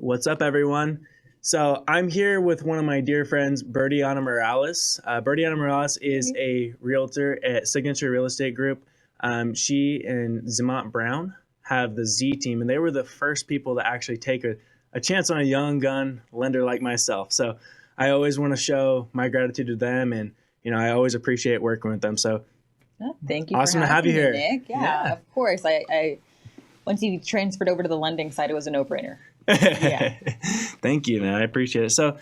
What's up, everyone? So I'm here with one of my dear friends, Birdie Morales. Birdie Morales is a realtor at Signature Real Estate Group. She and Zemont Brown have the Z team, and they were the first people to actually take a chance on a young gun lender like myself. So I always want to show my gratitude to them, and I always appreciate working with them. So thank you. Awesome for to have you me, here, Nick. Yeah, of course. I once you transferred over to the lending side, it was a no-brainer. Yeah. Thank you, man. I appreciate it. So,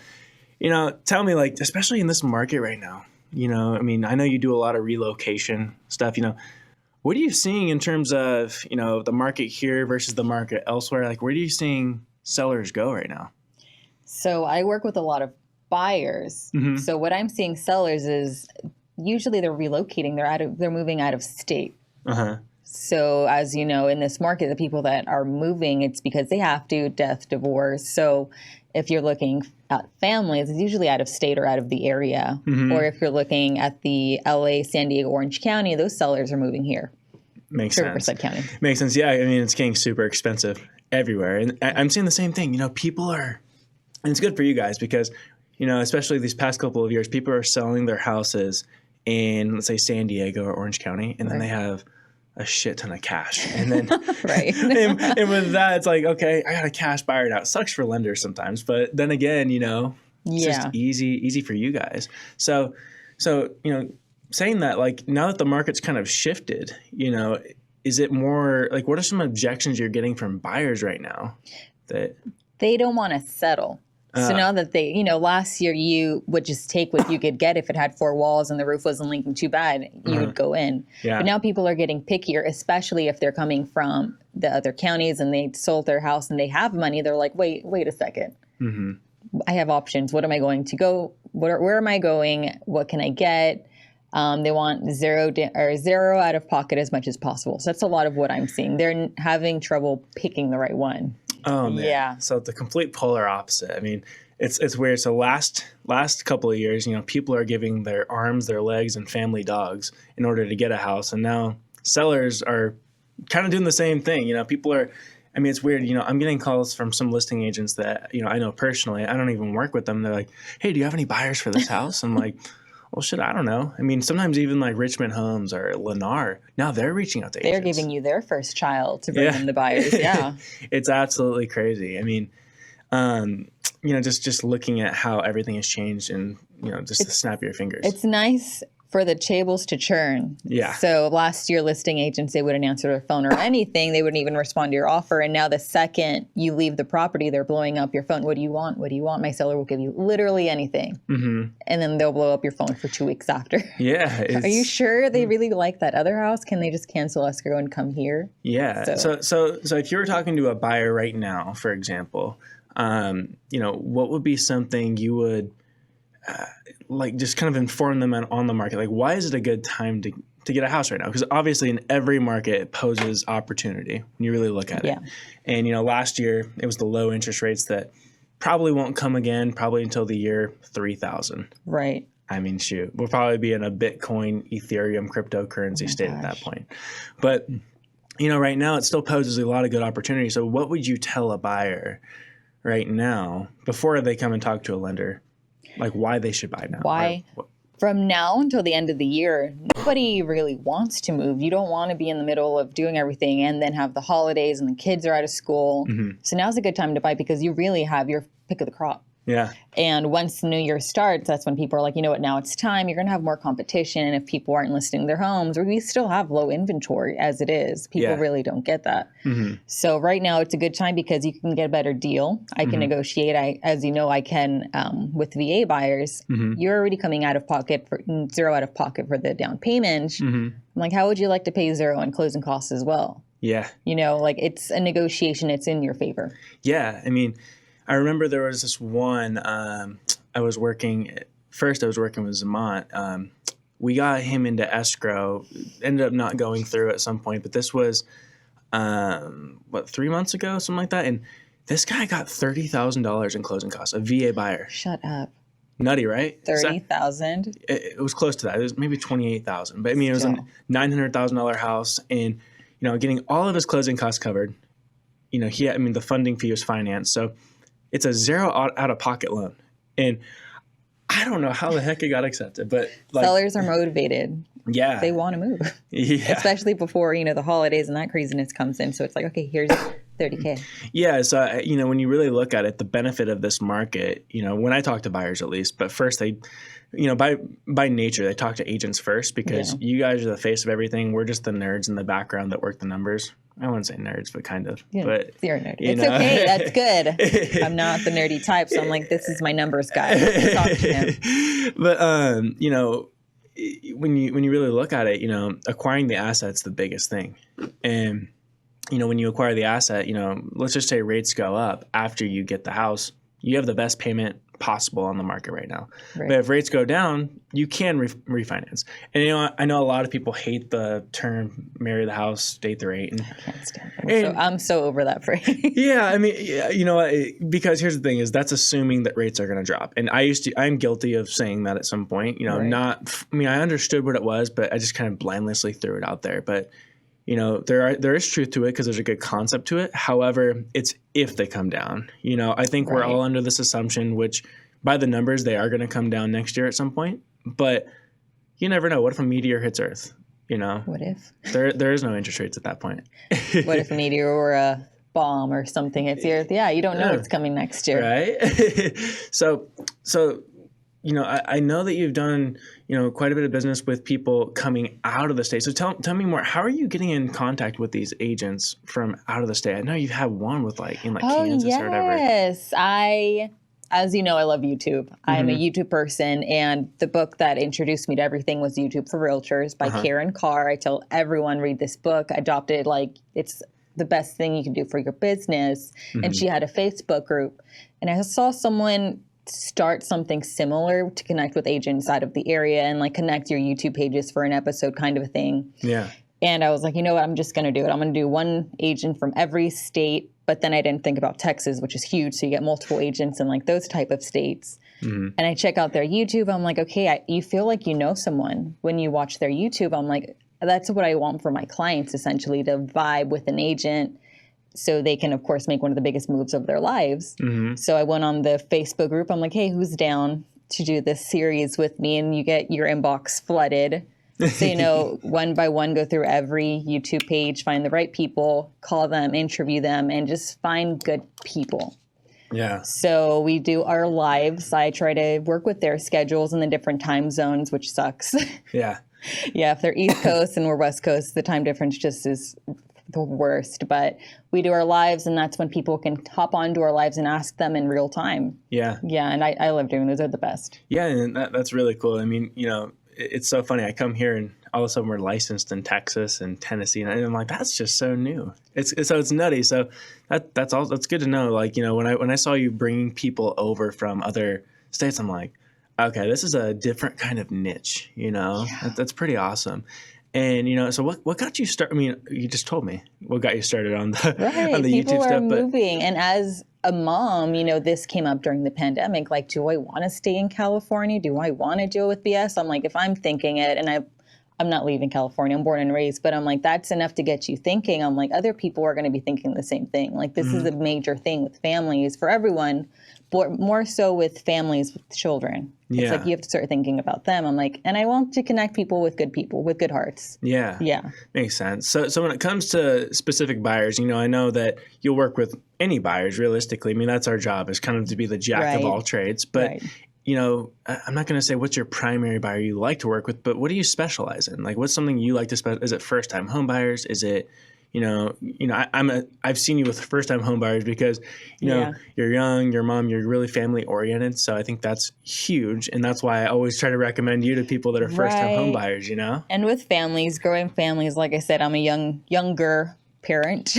tell me, like, especially in this market right now, I know you do a lot of relocation stuff, what are you seeing in terms of, the market here versus the market elsewhere? Like, where are you seeing sellers go right now? So I work with a lot of buyers. Mm-hmm. So what I'm seeing sellers is usually they're relocating. They're moving out of state. Uh-huh. So as you know, in this market, the people that are moving, it's because they have to, death, divorce. So if you're looking at families, it's usually out of state or out of the area. Mm-hmm. Or if you're looking at the LA, San Diego, Orange County, those sellers are moving here. Makes to sense. Riverside County. Makes sense. Yeah. I mean, it's getting super expensive everywhere. And I'm seeing the same thing. People are, and it's good for you guys because, especially these past couple of years, people are selling their houses in, let's say, San Diego or Orange County, and then they have a shit ton of cash. And then right. and with that, it's like, okay, I got a cash buyer now. It sucks for lenders sometimes, but then again, it's just easy for you guys. So, saying that, like, now that the market's kind of shifted, is it more like, what are some objections you're getting from buyers right now that they don't want to settle? So now that last year you would just take what you could get. If it had four walls and the roof wasn't leaking too bad, you would go in. Yeah. But now people are getting pickier, especially if they're coming from the other counties and they sold their house and they have money. They're like, wait a second. Mm-hmm. I have options. What am I going to go? Where am I going? What can I get? They want zero out of pocket as much as possible. So that's a lot of what I'm seeing. They're having trouble picking the right one. Oh man. Yeah. So the complete polar opposite. I mean, it's weird. So last couple of years, people are giving their arms, their legs, and family dogs in order to get a house, and now sellers are kind of doing the same thing. People are. I mean, it's weird. I'm getting calls from some listing agents that I know personally. I don't even work with them. They're like, "Hey, do you have any buyers for this house?" I'm like, well, shit, I don't know. I mean, sometimes even like Richmond Homes or Lennar, now they're reaching out to agents. They're giving you their first child to bring in the buyers. Yeah. It's absolutely crazy. I mean, just looking at how everything has changed and, just to snap your fingers. It's nice for the tables to churn. Yeah. So last year, listing agents, they wouldn't answer their phone or anything. They wouldn't even respond to your offer. And now the second you leave the property, they're blowing up your phone. What do you want? What do you want? My seller will give you literally anything. Mm-hmm. And then they'll blow up your phone for 2 weeks after. Yeah. Are you sure they really like that other house? Can they just cancel escrow and come here? Yeah. So if you were talking to a buyer right now, for example, what would be something you would just kind of inform them on the market? Like, why is it a good time to get a house right now? Because obviously in every market it poses opportunity when you really look at it. And, last year it was the low interest rates that probably won't come again, probably until the year 3000. Right. I mean, shoot, we'll probably be in a Bitcoin, Ethereum, cryptocurrency state at that point. But, right now it still poses a lot of good opportunity. So what would you tell a buyer right now before they come and talk to a lender? Like, why they should buy now? Why? From now until the end of the year, nobody really wants to move. You don't want to be in the middle of doing everything and then have the holidays and the kids are out of school. Mm-hmm. So now's a good time to buy because you really have your pick of the crop. Yeah. And once New Year starts, that's when people are like, you know what, now it's time. You're going to have more competition if people aren't listing their homes. Or we still have low inventory as it is. People really don't get that. Mm-hmm. So right now it's a good time because you can get a better deal. I can negotiate. As you know, I can with VA buyers. Mm-hmm. You're already coming out of pocket for zero out of pocket for the down payment. Mm-hmm. I'm like, how would you like to pay zero and closing costs as well? Yeah. It's a negotiation. It's in your favor. Yeah. I mean, I remember there was this one, I was working with Zemont. We got him into escrow, ended up not going through at some point, but this was, 3 months ago, something like that. And this guy got $30,000 in closing costs, a VA buyer. Shut up. Nutty, right? 30,000? It was close to that. It was maybe 28,000. But I mean, it was a $900,000 house, and getting all of his closing costs covered. The funding fee was financed. So it's a zero out of pocket loan. And I don't know how the heck it got accepted, but like, sellers are motivated. yeah, They want to move, especially before, the holidays and that craziness comes in. So it's like, okay, here's $30K. Yeah. So, when you really look at it, the benefit of this market, when I talk to buyers at least, but first they, by nature, they talk to agents first because you guys are the face of everything. We're just the nerds in the background that work the numbers. I wouldn't say nerds, but kind of. Yeah, but you're a nerd. It's okay. That's good. I'm not the nerdy type. So I'm like, this is my numbers guy. Talk to him. But, when you really look at it, acquiring the asset's the biggest thing. And, when you acquire the asset, let's just say rates go up after you get the house, you have the best payment possible on the market right now. Right. But if rates go down, you can refinance. And, I know a lot of people hate the term marry the house, date the rate. And, I can't stand it. I'm so over that phrase. Yeah. I mean, because here's the thing is that's assuming that rates are going to drop. And I'm guilty of saying that at some point, I understood what it was, but I just kind of blindlessly threw it out there. But, there is truth to it because there's a good concept to it. However, it's if they come down. I think we're all under this assumption, which by the numbers, they are going to come down next year at some point. But you never know. What if a meteor hits Earth? What if? There is no interest rates at that point. What if a meteor or a bomb or something hits the Earth? Yeah, you don't know what's coming next year. Right? So I know that you've done, quite a bit of business with people coming out of the state. So tell me more. How are you getting in contact with these agents from out of the state? I know you've had one with Kansas or whatever. Yes. As you know, I love YouTube. I'm a YouTube person, and the book that introduced me to everything was YouTube for Realtors by Karen Carr. I tell everyone, read this book. Adopt it like it's the best thing you can do for your business. And she had a Facebook group, and I saw someone start something similar to connect with agents out of the area and connect your YouTube pages for an episode kind of a thing. Yeah. And I was like, you know what? I'm just going to do it. I'm going to do one agent from every state. But then I didn't think about Texas, which is huge. So you get multiple agents in those type of states. And I check out their YouTube. I'm like, okay, you feel like you know someone when you watch their YouTube. I'm like, that's what I want for my clients, essentially, to vibe with an agent so they can, of course, make one of the biggest moves of their lives. So I went on the Facebook group. I'm like, hey, who's down to do this series with me? And you get your inbox flooded. So, one by one, go through every YouTube page, find the right people, call them, interview them, and just find good people. Yeah. So we do our lives. I try to work with their schedules in the different time zones, which sucks. Yeah. Yeah, if they're East Coast and we're West Coast, the time difference just is the worst. But we do our lives, and that's when people can hop onto our lives and ask them in real time. Yeah. Yeah, and I love doing those. They're the best. Yeah, and that's really cool. I mean, it's so funny. I come here and all of a sudden we're licensed in Texas and Tennessee, and I'm like, that's just so new. It's nutty. So that's good to know. When I saw you bringing people over from other states, I'm like, okay, this is a different kind of niche. That's pretty awesome. And so what got you started? I mean, you just told me what got you started on the on the people YouTube are stuff. Moving, and as a mom, this came up during the pandemic. Like, do I want to stay in California? Do I want to deal with BS? I'm like, if I'm thinking it, and I'm not leaving California. I'm born and raised, but I'm like, that's enough to get you thinking. I'm like, other people are going to be thinking the same thing. Like, this is a major thing with families for everyone, but more so with families with children. Yeah. It's like you have to start thinking about them. I'm like, and I want to connect people with good hearts. Yeah. Yeah. Makes sense. So when it comes to specific buyers, I know that you'll work with any buyers realistically. I mean, that's our job is kind of to be the jack of all trades. But, I'm not going to say what's your primary buyer you like to work with, but what do you specialize in? Like, what's something you like to is it first-time home buyers? Is it I've seen you with first-time home buyers because, you're young, your mom, you're really family-oriented. So I think that's huge. And that's why I always try to recommend you to people that are first-time home buyers, And with families, growing families, like I said, I'm a younger parent.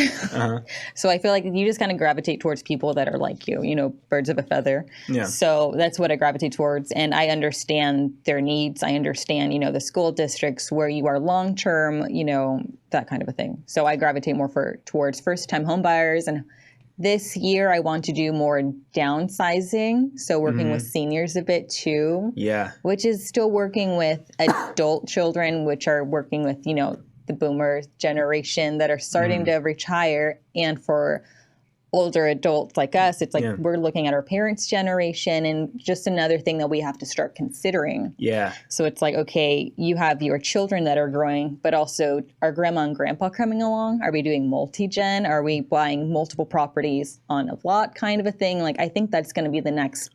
So I feel like you just kind of gravitate towards people that are like you, birds of a feather. Yeah. So that's what I gravitate towards. And I understand their needs. I understand, the school districts where you are long-term, that kind of a thing. So I gravitate more towards first-time home buyers. And this year I want to do more downsizing. So working with seniors a bit too. Yeah. Which is still working with adult children, which are working with, the boomer generation that are starting to retire, and for older adults like us, it's like Yeah. we're looking at our parents' generation, and just another thing that we have to start considering. Yeah. So it's like, okay, you have your children that are growing, but also are grandma and grandpa coming along? Are we doing multi-gen? Are we buying multiple properties on a lot kind of a thing? Like, I think that's going to be the next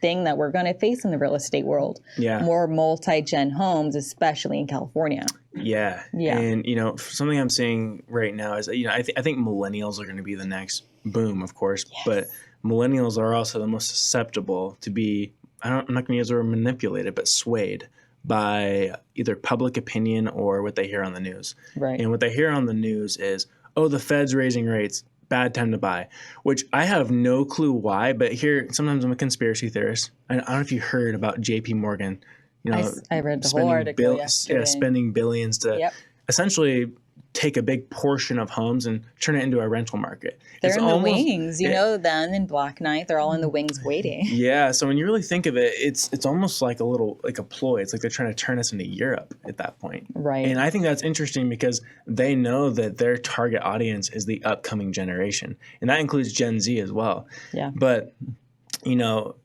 thing that we're going to face in the real estate world. Yeah. More multi-gen homes, especially in California. Yeah. Yeah. And, you know, something I'm seeing right now is, you know, I think millennials are going to be the next boom, of course, but millennials are also the most susceptible to be, I'm not going to use the word manipulated, but swayed by either public opinion or what they hear on the news. Right. And what they hear on the news is, oh, the Fed's raising rates, bad time to buy, which I have no clue why, but here, sometimes I'm a conspiracy theorist. I don't know if you heard about JP Morgan. You know, I read the whole article yesterday. spending billions to Yep. essentially take a big portion of homes and turn it into a rental market. They're It's in the almost- wings. You know them in Black Knight. They're all in the wings waiting. Yeah, so when you really think of it, it's almost like a ploy. It's like they're trying to turn us into Europe at that point. Right. And I think that's interesting because they know that their target audience is the upcoming generation, and that includes Gen Z as well. Yeah. But you know,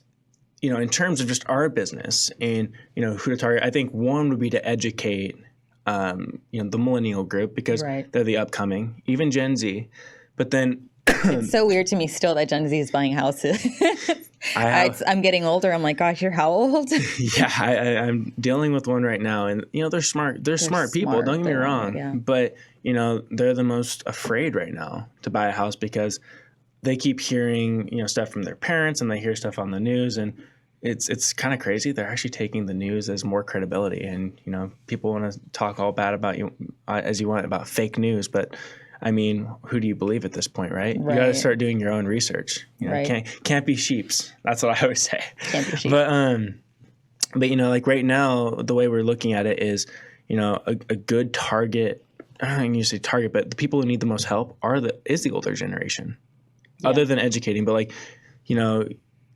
in terms of just our business and who to target, I think one would be to educate the millennial group because Right. they're the upcoming, even Gen Z. But then It's so weird to me still that Gen Z is buying houses. I'm getting older. I'm like, gosh, you're how old? yeah, I'm dealing with one right now, and they're smart. They're smart people. smart. Don't get me They're- wrong, yeah. but they're the most afraid right now to buy a house because they keep hearing stuff from their parents, and they hear stuff on the news, and it's kind of crazy. They're actually taking the news as more credibility, and people want to talk all bad about you as you want about fake news, but I mean, who do you believe at this point, right? You got to Right. start doing your own research. Right. Can't be sheeps. That's what I always say. Can't be sheep. But like right now, the way we're looking at it is, a good target. I don't think you say target, but the people who need the most help is the older generation. Yeah. Other than educating, but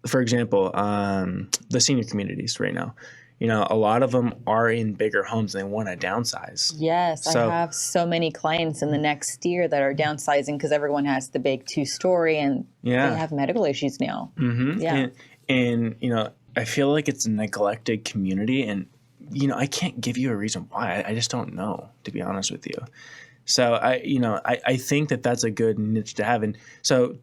for example, the senior communities right now. A lot of them are in bigger homes and they want to downsize. Yes, So- I have so many clients in the next year that are downsizing because everyone has the big 2-story and Yeah. they have medical issues now. Mm-hmm. Yeah. And I feel like it's a neglected community, and I can't give you a reason why. I just don't know, to be honest with you. So I think that that's a good niche to have. And so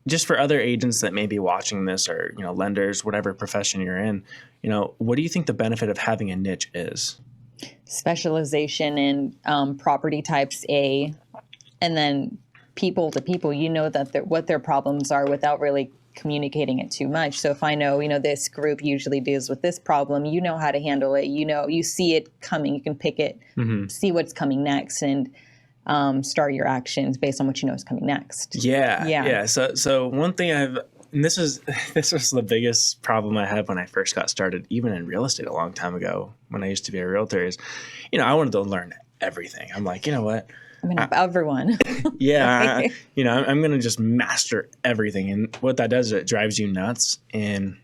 just for other agents that may be watching this, or lenders, whatever profession you're in, what do you think the benefit of having a niche is? Specialization in property types A, and then people to people, that what their problems are without really communicating it too much. So if I know, this group usually deals with this problem, how to handle it, you see it coming, you can pick it, see what's coming next, and start your actions based on what you know is coming next. Yeah. So one thing and this was the biggest problem I had when I first got started, even in real estate a long time ago when I used to be a realtor, is, I wanted to learn everything. I'm like, you know what? I'm gonna help everyone. Yeah, I'm going to just master everything. And what that does is it drives you nuts. And,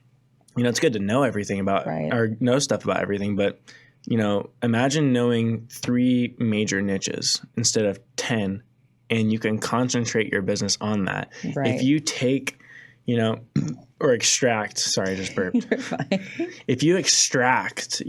it's good to know everything about Right. or know stuff about everything. But, imagine knowing 3 major niches instead of 10, and you can concentrate your business on that. Right. If you take, or extract, sorry, I just burped. You're fine. If you extract,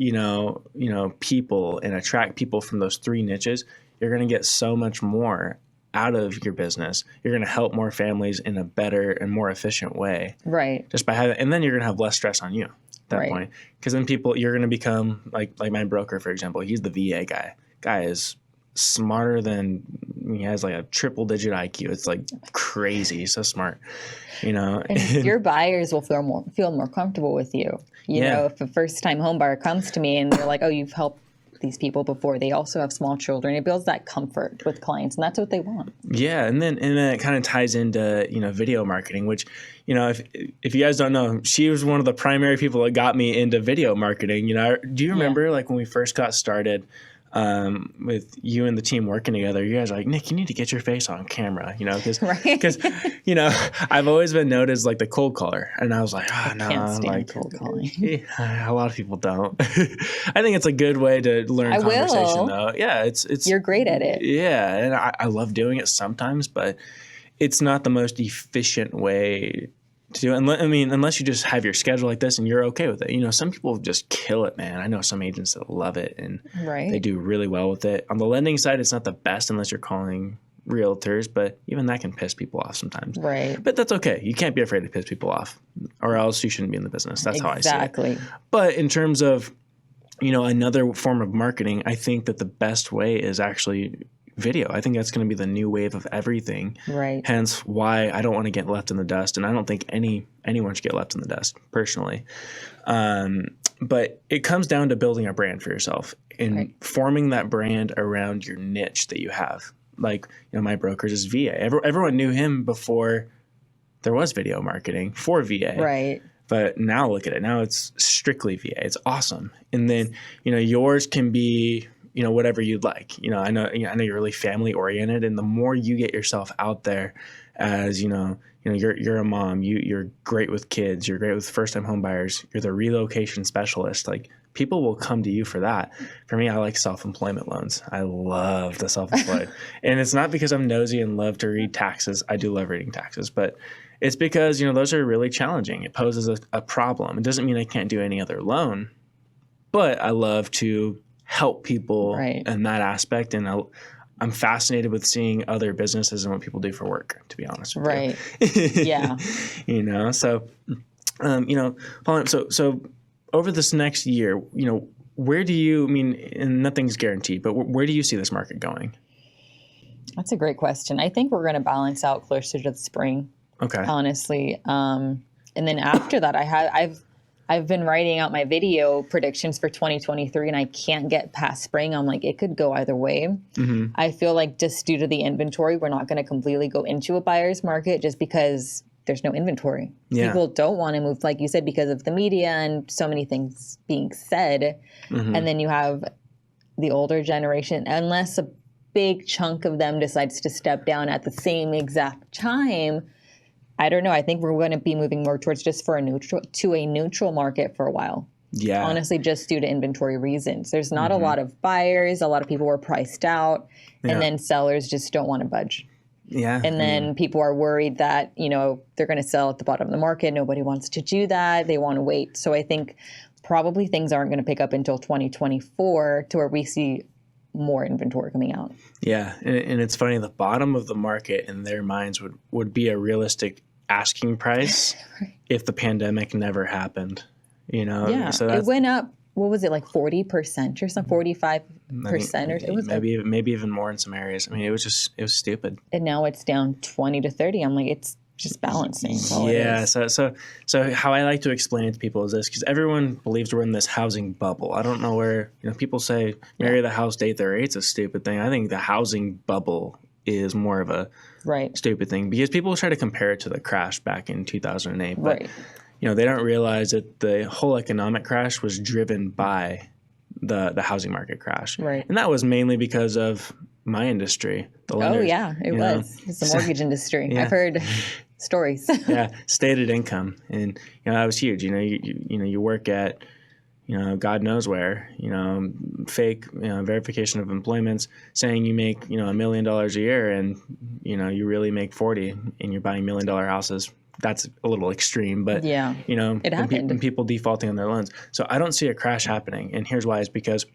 people and attract people from those 3 niches, you're going to get so much more out of your business. You're going to help more families in a better and more efficient way. Right. Just by having, and then you're going to have less stress on you at that Right. point. Because then you're going to become like my broker, for example. He's the VA guy. Guy is smarter than, he has like a triple-digit IQ. It's like crazy. He's so smart, And your buyers will feel more comfortable with you. If a first-time home buyer comes to me and they're like, "Oh, you've helped these people before. They also have small children." It builds that comfort with clients, and that's what they want. Yeah, and then it kind of ties into video marketing, which if you guys don't know, she was one of the primary people that got me into video marketing. Do you remember like when we first got started? With you and the team working together, you guys are like, "Nick, you need to get your face on camera," because Right. I've always been known as like the cold caller, and I was like, "Oh no," Can't stand like cold calling. a lot of people don't. I think it's a good way to learn I conversation, will. though. Yeah, it's You're great at it. yeah, and I love doing it sometimes, but it's not the most efficient way to do it. I mean, unless you just have your schedule like this and you're okay with it. You know, some people just kill it, man. I know some agents that love it and they do really well with it. On the lending side, it's not the best unless you're calling realtors, but even that can piss people off sometimes. Right. But that's okay. You can't be afraid to piss people off, or else you shouldn't be in the business. That's how I see it. Exactly. But in terms of, you know, another form of marketing, I think that the best way is actually video. I think that's going to be the new wave of everything. Right. Hence why I don't want to get left in the dust, and I don't think anyone should get left in the dust personally. But it comes down to building a brand for yourself and forming that brand around your niche that you have. Like, you know, my broker's is VA. Everyone knew him before there was video marketing for VA. Right. But now look at it. Now it's strictly VA. It's awesome. And then, you know, yours can be, you know, whatever you'd like. You know, I know you're really family oriented, and the more you get yourself out there as, you know, you're a mom, you're great with kids, you're great with first time home buyers, you're the relocation specialist. Like, people will come to you for that. For me, I like self-employment loans. I love the self-employed. And it's not because I'm nosy and love to read taxes. I do love reading taxes, but it's because, you know, those are really challenging. It poses a problem. It doesn't mean I can't do any other loan, but I love to help people in that aspect. And I'm fascinated with seeing other businesses and what people do for work, to be honest with you. Yeah. You know, so, you know, Paul, so over this next year, you know, where do you, I mean, and nothing's guaranteed, but where do you see this market going? That's a great question. I think we're going to balance out closer to the spring. Okay. Honestly. And then after that, I've been writing out my video predictions for 2023, and I can't get past spring. I'm like, it could go either way. Mm-hmm. I feel like just due to the inventory, we're not going to completely go into a buyer's market just because there's no inventory. Yeah. People don't want to move, like you said, because of the media and so many things being said. Mm-hmm. And then you have the older generation, unless a big chunk of them decides to step down at the same exact time. I don't know. I think we're going to be moving more towards just a neutral market for a while. Yeah. Honestly, just due to inventory reasons. There's not a lot of buyers. A lot of people were priced out, and then sellers just don't want to budge. Yeah. And then people are worried that, you know, they're going to sell at the bottom of the market. Nobody wants to do that. They want to wait. So I think probably things aren't going to pick up until 2024 to where we see more inventory coming out. Yeah. And it's funny, the bottom of the market in their minds would be a realistic asking price if the pandemic never happened, you know? Yeah. So it went up. What was it, like 40% or something, 45% or something? It was maybe even more in some areas. I mean, it was stupid. And now it's down 20 to 30. I'm like, it's just balancing. Yeah. So how I like to explain it to people is this, because everyone believes we're in this housing bubble. I don't know where, you know, people say marry the house, date the rate's a stupid thing. I think the housing bubble is more of a stupid thing, because people try to compare it to the crash back in 2008. But, you know, they don't realize that the whole economic crash was driven by the housing market crash. Right. And that was mainly because of my industry, the lenders. Oh, yeah, it was. It's the mortgage industry. Yeah. I've heard stories. Yeah, stated income. And, you know, that was huge. You know, you work at, you know, God knows where, you know, fake, you know, verification of employments saying you make, you know, $1 million a year, and, you know, you really make 40 and you're buying $1 million houses. That's a little extreme, but, you know, it happened. And people defaulting on their loans. So I don't see a crash happening. And here's why, is because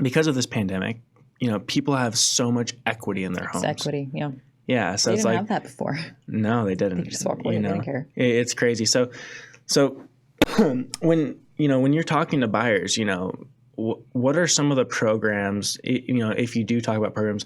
of this pandemic, you know, people have so much equity in their homes. Equity, yeah. Yeah. So they it's didn't like, have that before. No, they didn't. They just walked away. You They know, didn't care. It's crazy. So when you're talking to buyers, you know, what are some of the programs, you know, if you do talk about programs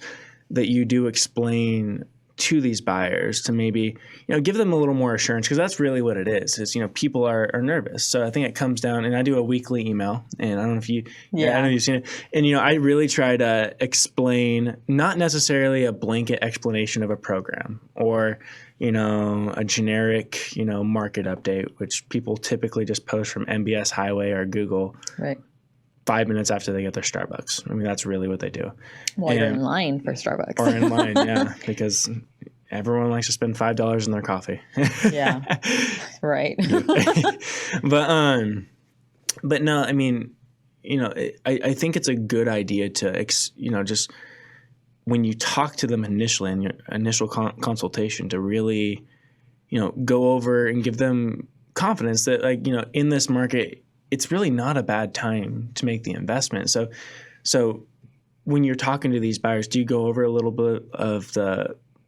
that you do explain to these buyers to maybe, you know, give them a little more assurance, because that's really what it is. It's, you know, people are nervous. So I think it comes down, and I do a weekly email, and I don't know if you, I don't know if you've seen it. And, you know, I really try to explain, not necessarily a blanket explanation of a program or, you know, a generic, you know, market update, which people typically just post from MBS Highway or Google. Right. 5 minutes after they get their Starbucks. I mean, that's really what they do. Well, you're in line for Starbucks. Or in line, yeah, because everyone likes to spend $5 in their coffee. Yeah, right. But no, I mean, you know, I think it's a good idea to, you know, just when you talk to them initially in your initial consultation to really, go over and give them confidence that, like, in this market, it's really not a bad time to make the investment. So when you're talking to these buyers, do you go over a little bit of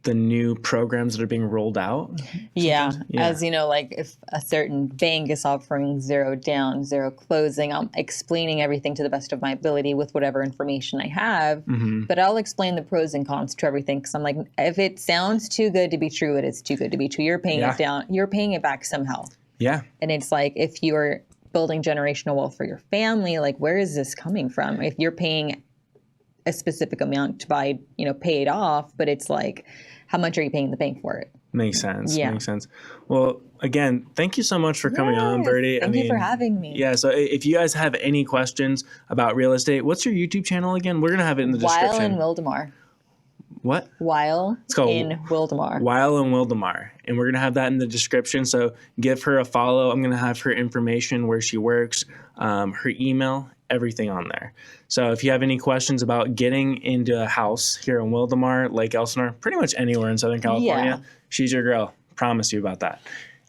the new programs that are being rolled out? Yeah. As like if a certain bank is offering 0 down, 0 closing, I'm explaining everything to the best of my ability with whatever information I have. But I'll explain the pros and cons to everything, because I'm like, if it sounds too good to be true, it is too good to be true. You're paying it down. You're paying it back somehow. Yeah. And it's like, if you're building generational wealth for your family, like, where is this coming from? If you're paying a specific amount to buy, pay it off, but it's like, how much are you paying the bank for it? Makes sense. Yeah. Makes sense. Well, again, thank you so much for coming on, Birdie. Thank you for having me. Yeah. So if you guys have any questions about real estate, what's your YouTube channel again? We're going to have it in the description. Weil in Wildemar. What? Weil in Wildemar. Weil in Wildemar. And we're going to have that in the description. So give her a follow. I'm going to have her information, where she works, her email, everything on there. So if you have any questions about getting into a house here in Wildemar, Lake Elsinore, pretty much anywhere in Southern California, she's your girl. Promise you about that.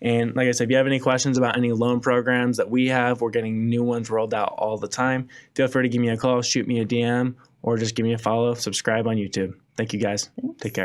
And like I said, if you have any questions about any loan programs that we have, we're getting new ones rolled out all the time. Feel free to give me a call, shoot me a DM, or just give me a follow, subscribe on YouTube. Thank you guys. Thanks. Take care.